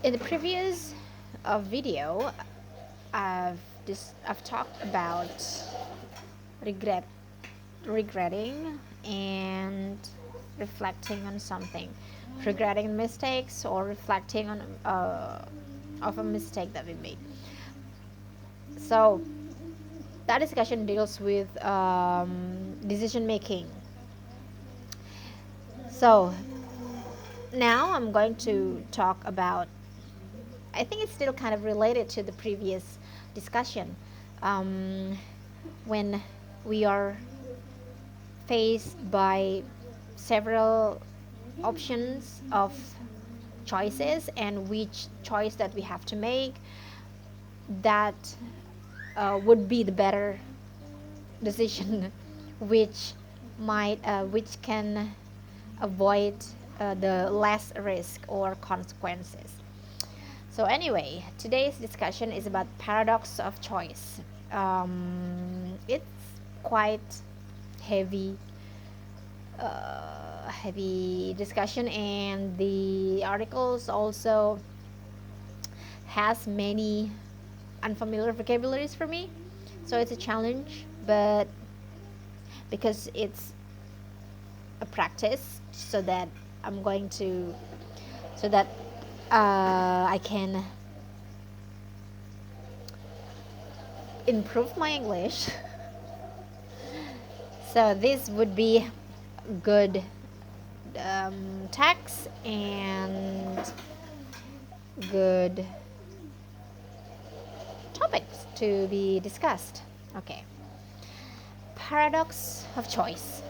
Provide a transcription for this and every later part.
In the previous video, I've talked about regret, regretting, and reflecting on something, regretting mistakes or reflecting on of a mistake that we made. So that discussion deals with decision making. So now I'm going to talk about. I think it's still kind of related to the previous discussion. Um, when we are faced by several options of choices and which choice that we have to make that would be the better decision which can avoid the less risk or consequences. So anyway, today's discussion is about paradox of choice. It's quite heavy heavy discussion, and the articles also has many unfamiliar vocabularies for me, so it's a challenge, but because it's a practice, so that I'm going to so that I can improve my English. So this would be good text and good topics to be discussed. Okay. Paradox of choice.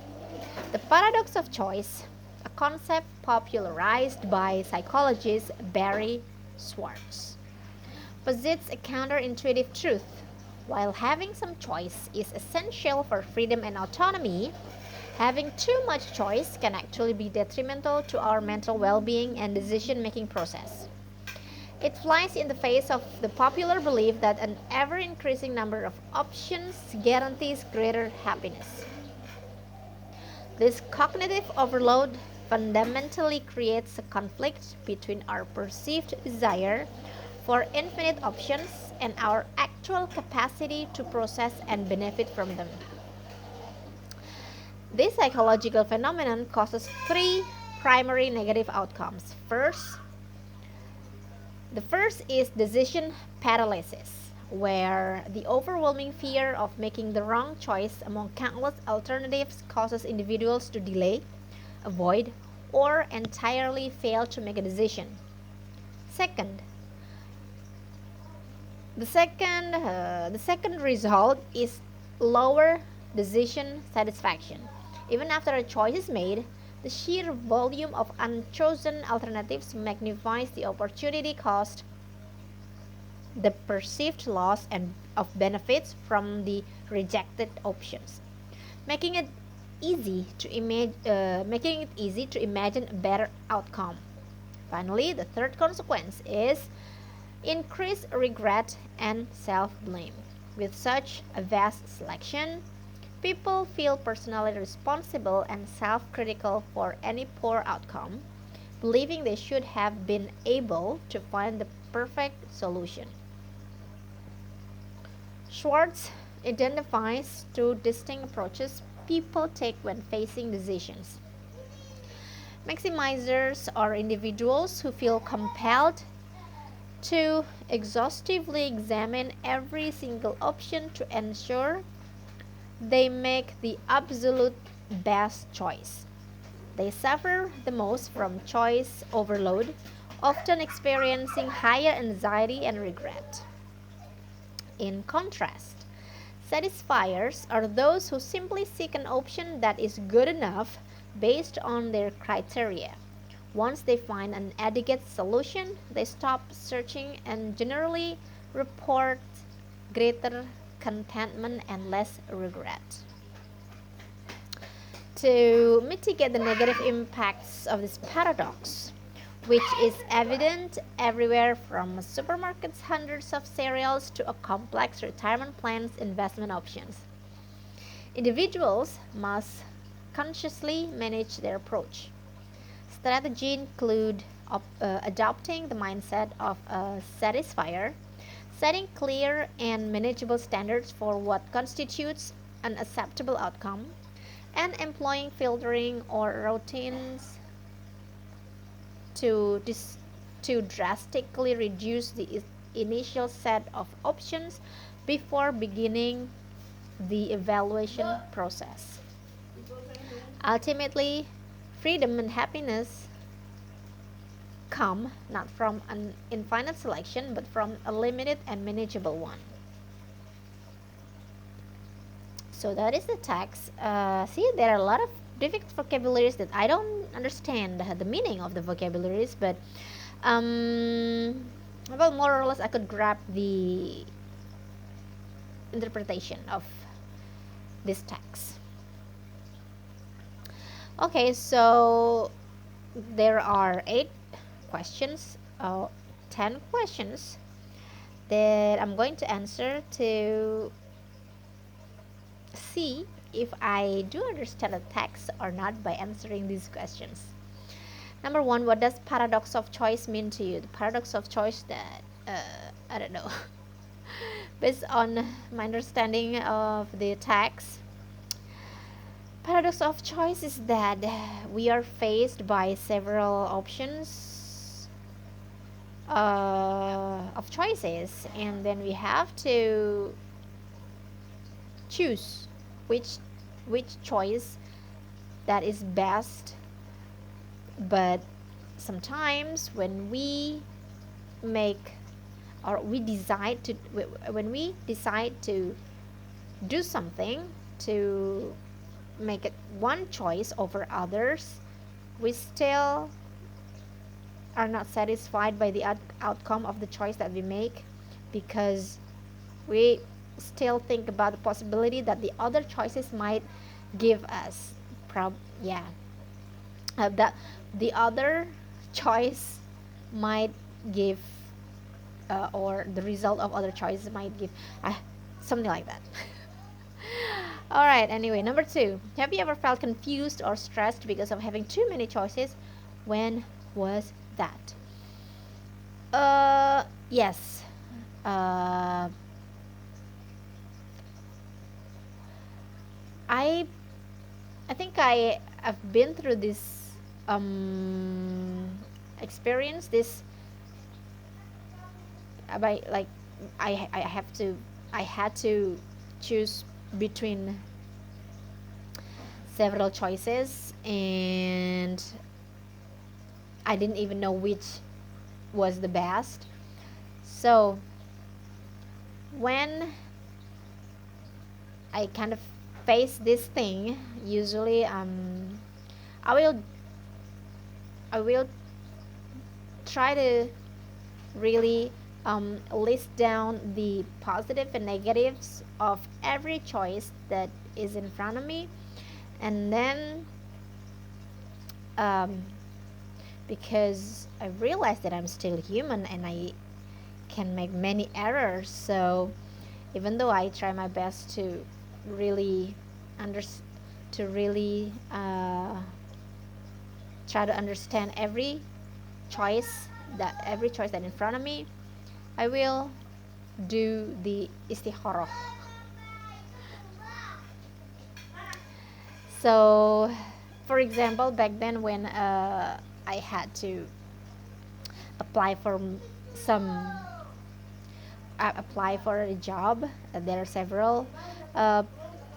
The paradox of choice, a concept popularized by psychologist Barry Schwartz, posits a counterintuitive truth. While having some choice is essential for freedom and autonomy, having too much choice can actually be detrimental to our mental well-being and decision-making process. It flies in the face of the popular belief that an ever-increasing number of options guarantees greater happiness. This cognitive overload fundamentally creates a conflict between our perceived desire for infinite options and our actual capacity to process and benefit from them. This psychological phenomenon causes three primary negative outcomes. The first is decision paralysis, where the overwhelming fear of making the wrong choice among countless alternatives causes individuals to delay, avoid, or entirely fail to make a decision. Second, the second result is lower decision satisfaction. Even after a choice is made, the sheer volume of unchosen alternatives magnifies the opportunity cost, the perceived loss and of benefits from the rejected options, making it making it easy to imagine a better outcome. Finally, the third consequence is increased regret and self-blame. With such a vast selection, people feel personally responsible and self-critical for any poor outcome, believing they should have been able to find the perfect solution. Schwartz identifies two distinct approaches people take when facing decisions. Maximizers are individuals who feel compelled to exhaustively examine every single option to ensure they make the absolute best choice. They suffer the most from choice overload, often experiencing higher anxiety and regret. In contrast, satisfiers are those who simply seek an option that is good enough based on their criteria. Once they find an adequate solution, they stop searching and generally report greater contentment and less regret. To mitigate the negative impacts of this paradox, which is evident everywhere from supermarkets' hundreds of cereals to a complex retirement plan's investment options, individuals must consciously manage their approach. Strategies include adopting the mindset of a satisfier, setting clear and manageable standards for what constitutes an acceptable outcome, and employing filtering or routines to, to drastically reduce the initial set of options before beginning the evaluation process. Ultimately, freedom and happiness come not from an infinite selection but from a limited and manageable one. So that is the text. See, there are a lot of difficult vocabularies that I don't understand the meaning of the vocabularies, but um, well, more or less, I could grab the interpretation of this text. Okay, so there are 8 questions, 10 questions that I'm going to answer to see if I do understand the text or not by answering these questions. Number one, what does paradox of choice mean to you? The paradox of choice that, I don't know. Based on my understanding of the text, paradox of choice is that we are faced by several options of choices, and then we have to choose which choice that is best. But sometimes when we make or we decide to when we decide to do something, to make it one choice over others, we still are not satisfied by the outcome of the choice that we make, because we still think about the possibility that the other choices might give us yeah, that the other choice might give, or the result of other choices might give, something like that. All right, anyway, number 2, have you ever felt confused or stressed because of having too many choices? When was that? Yes. uh, I I think have been through this experience, this by like I have to I had to choose between several choices, and I didn't even know which was the best. So when I kind of face this thing, usually I will I will try to really list down the positive and negatives of every choice that is in front of me, and then um, because I realize that I'm still human and I can make many errors. So even though I try my best to really under to really try to understand every choice that in front of me, I will do the istikharah. So, for example, back then when I had to apply for some apply for a job, there are several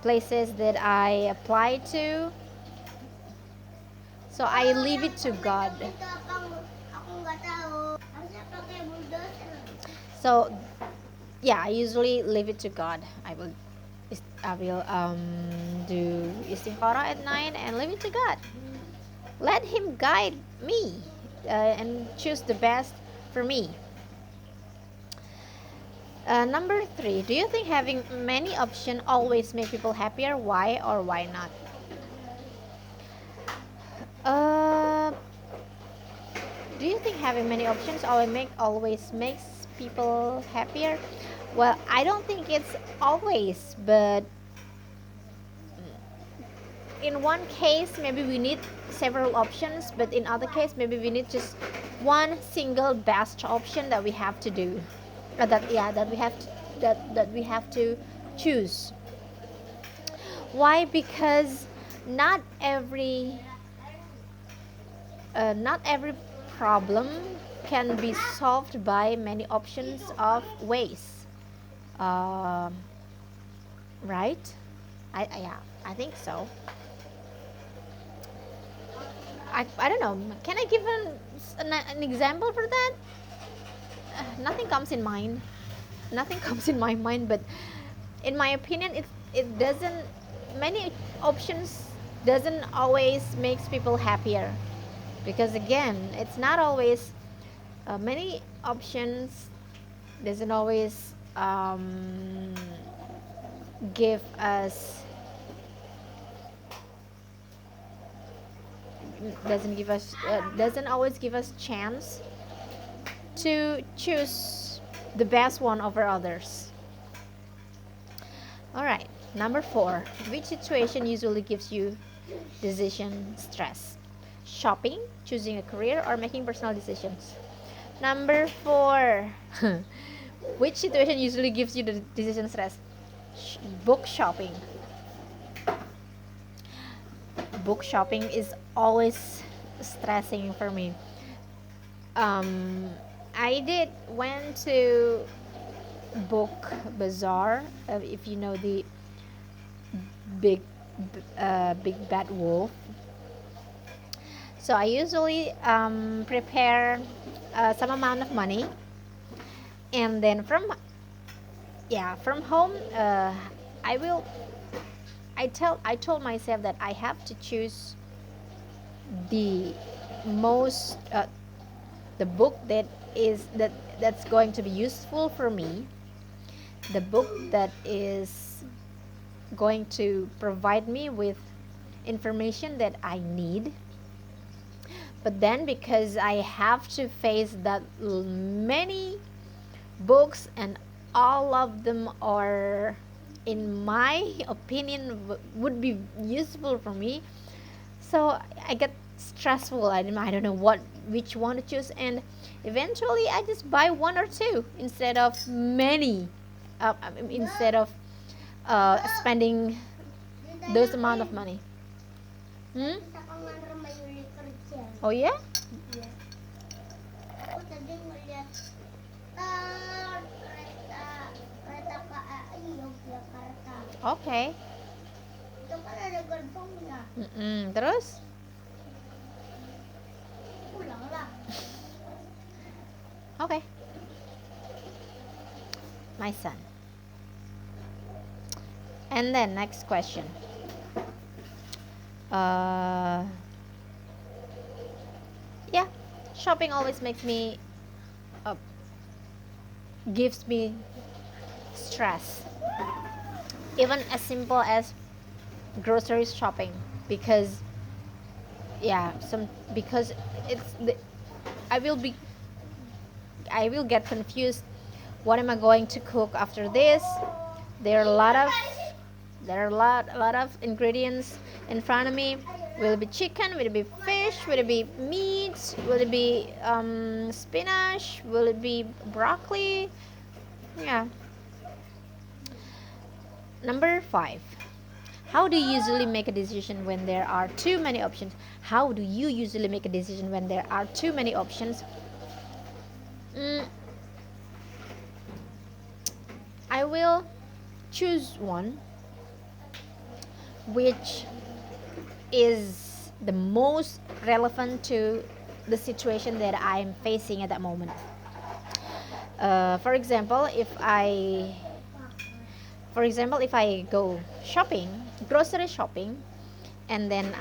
places that I applied to. So I leave it to God. So yeah, I usually leave it to God. I will do istikhara at night and leave it to God. Let Him guide me and choose the best for me. Number 3, do you think having many options always make people happier? Why or why not? Uh, do you think having many options always makes people happier? Well, I don't think it's always, but in one case maybe we need several options, but in other case maybe we need just one single best option that we have to do, that we have to, that we have to choose. Why? Because not every not every problem can be solved by many options of ways. Um, right? Yeah, I think so. I don't know. Can I give an example for that? Nothing comes in mind. Nothing comes in my mind, but in my opinion, it doesn't. Many options doesn't always makes people happier, because again, it's not always many options doesn't always give us doesn't always give us chance to choose the best one over others. All right, number 4. Which situation usually gives you decision stress? Shopping, choosing a career, or making personal decisions? Number 4. Which situation usually gives you the decision stress? Book shopping. Book shopping is always stressing for me. um, I did went to book bazaar, if you know the big big bad wolf. So I usually prepare some amount of money, and then from home, I will I told myself that I have to choose the most the book that's going to be useful for me, the book that is going to provide me with information that I need. But then, because I have to face that many books, and all of them are, in my opinion, would be useful for me, so I get stressful. I don't know which one to choose, and eventually I just buy one or two instead of many, instead of spending those amount of money. Hmm? Oh yeah. Iya. Aku tadi ngeliat kereta kereta KAI Yogyakarta. Okay. Itu kan ada gerbongnya. Terus? Pulang lah. Okay. My son. And then next question. Yeah, shopping always makes me uh, gives me stress. Even as simple as grocery shopping, because because it's the, I will be I will get confused. What am I going to cook after this? There are a lot of a lot of ingredients in front of me. Will it be chicken? Will it be fish? Will it be meat? Will it be spinach? Will it be broccoli? Yeah. Number 5. How do you usually make a decision when there are too many options? How do you usually make a decision when there are too many options? I will choose one which is the most relevant to the situation that I am facing at that moment. For example, if I go shopping, grocery shopping, and then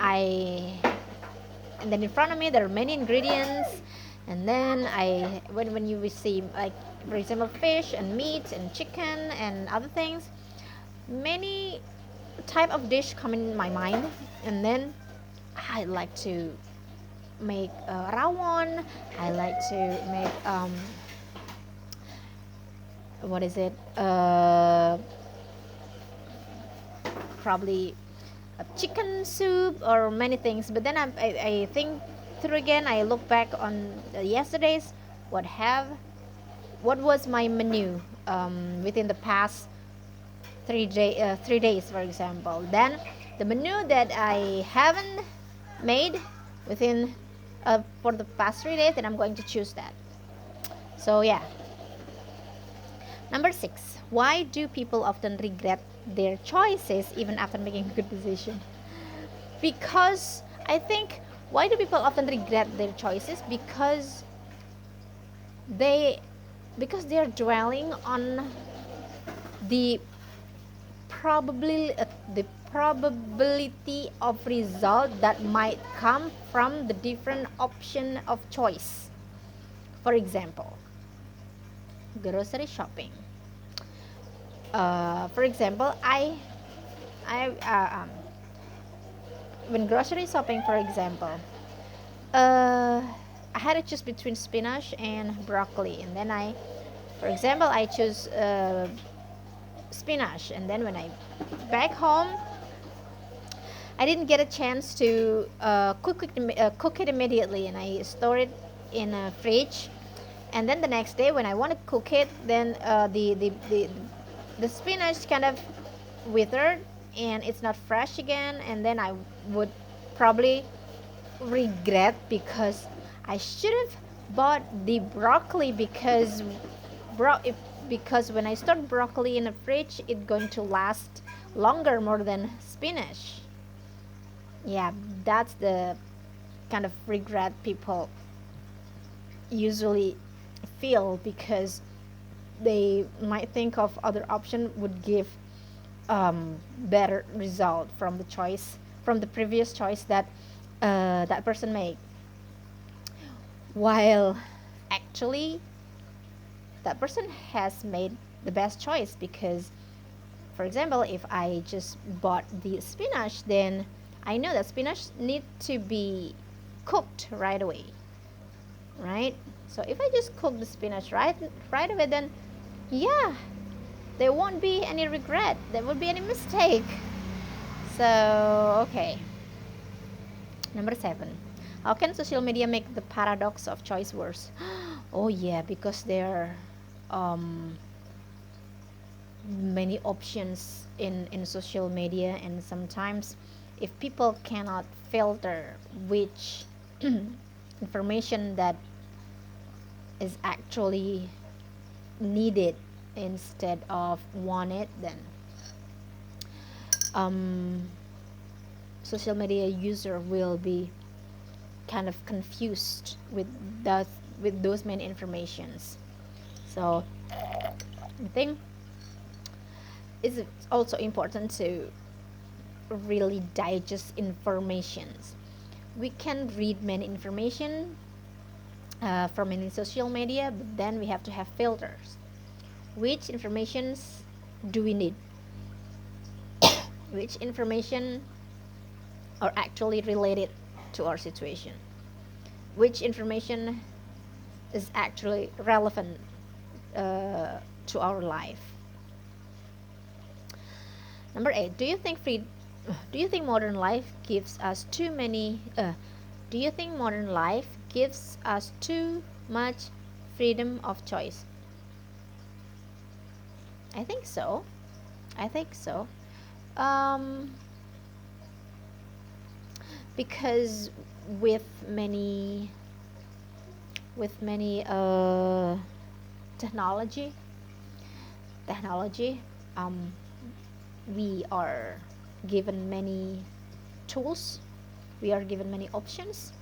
in front of me there are many ingredients, and then when you receive, like, for example, fish and meat and chicken and other things, many type of dish come in my mind, and then I like to make rawon. I like to make what is it? Probably a chicken soup or many things. But then I think through again, I look back on yesterday's, what have what was my menu within the past 3 days, for example. Then the menu that I haven't made within for the past 3 days, then I'm going to choose that. So yeah. Number 6, why do people often regret their choices even after making a good decision? Because I think, why do people often regret their choices? They they're dwelling on the the probability of result that might come from the different option of choice. For example, grocery shopping. For example, I when grocery shopping, for example, uh, I had to choose between spinach and broccoli, and then for example, I choose spinach, and then when I back home, I didn't get a chance to cook it immediately, and I store it in a fridge. And then the next day, when I want to cook it, then the spinach kind of withered, and it's not fresh again. And then I would probably regret, because I should have bought the broccoli, bro- if, because when I store broccoli in the fridge, it's going to last longer more than spinach. Yeah, that's the kind of regret people usually feel, because they might think of other option would give better result from the previous choice that that person made, while actually that person has made the best choice. Because, for example, if I just bought the spinach, then I know that spinach need to be cooked right away, right? So if I just cook the spinach right away, then yeah, there won't be any regret, there won't be any mistake. So okay. Number 7, how can social media make the paradox of choice worse? Oh yeah, because there are many options in social media, and sometimes if people cannot filter which information that is actually needed instead of wanted, then um, social media user will be kind of confused that with those many informations. So I think it's also important to really digest informations. We can read many information from any social media, but then we have to have filters. Which informations do we need? Which information are actually related to our situation? Which information is actually relevant to our life? Number 8, do you think modern life gives us too many do you think modern life gives us too much freedom of choice? I think so. I think so. Um, because with many with many technology technology we are given many tools, we are given many options.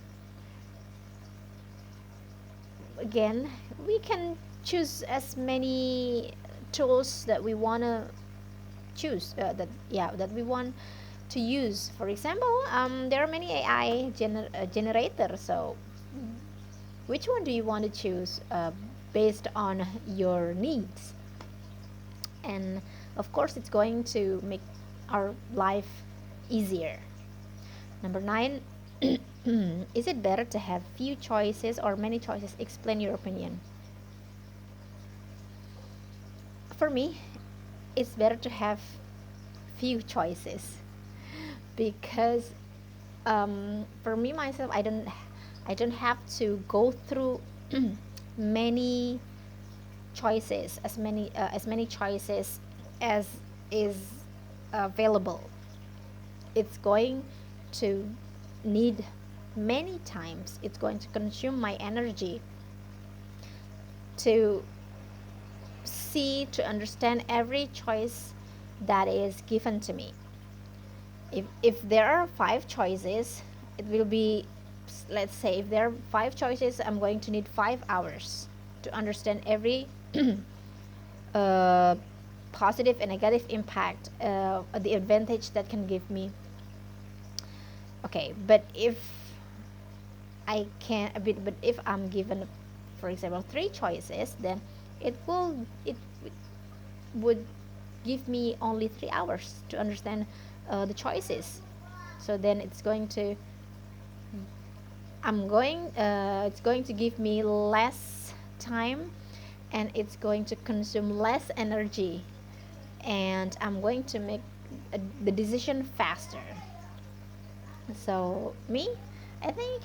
Again, we can choose as many tools that we want to choose that we want to use. For example, there are many AI generators. So which one do you want to choose based on your needs? And of course, it's going to make our life easier. Number 9, is it better to have few choices or many choices? Explain your opinion. For me, it's better to have few choices, because for me myself, I don't have to go through many choices, as many choices as is available. It's going to need many times. It's going to consume my energy to see, to understand every choice that is given to me. If there are 5 choices, it will be, let's say, if there are 5 choices, I'm going to need 5 hours to understand every uh, positive and negative impact, the advantage that can give me. Okay, but if I can a bit, but if I'm given, for example, 3 choices, then it would give me only 3 hours to understand the choices. So then it's going to give me less time, and it's going to consume less energy, and I'm going to make the decision faster. So me, I think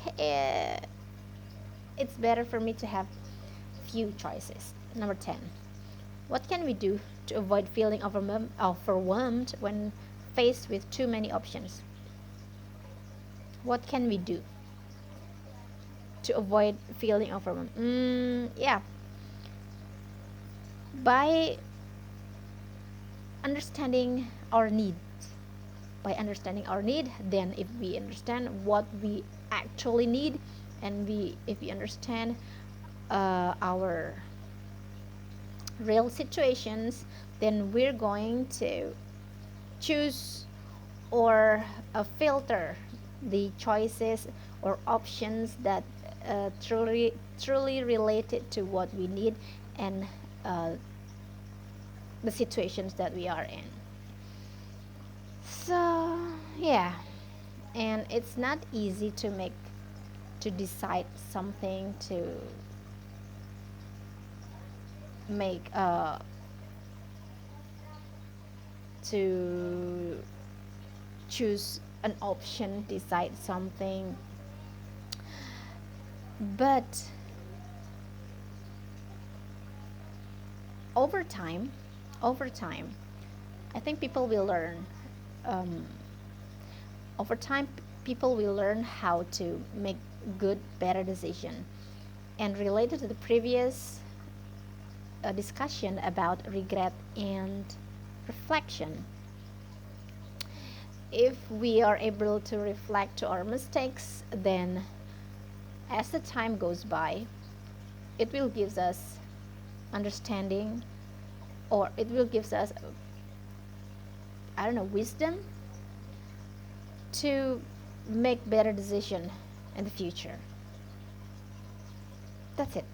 it's better for me to have few choices. Number 10. What can we do to avoid feeling overwhelmed when faced with too many options? What can we do to avoid feeling overwhelmed? Yeah, by understanding our need. By understanding our need, then if we understand what we actually need, and if we understand our real situations, then we're going to choose or filter the choices or options that truly related to what we need, and uh, the situations that we are in. So yeah, and it's not easy to decide something, to make to choose an option, decide something. But over time, over time, I think people will learn. Um, Over time, people will learn how to make good, better decision. And related to the previous discussion about regret and reflection, if we are able to reflect to our mistakes, then as the time goes by, it will give us understanding, or it will give us, I don't know, wisdom to make better decision in the future. That's it.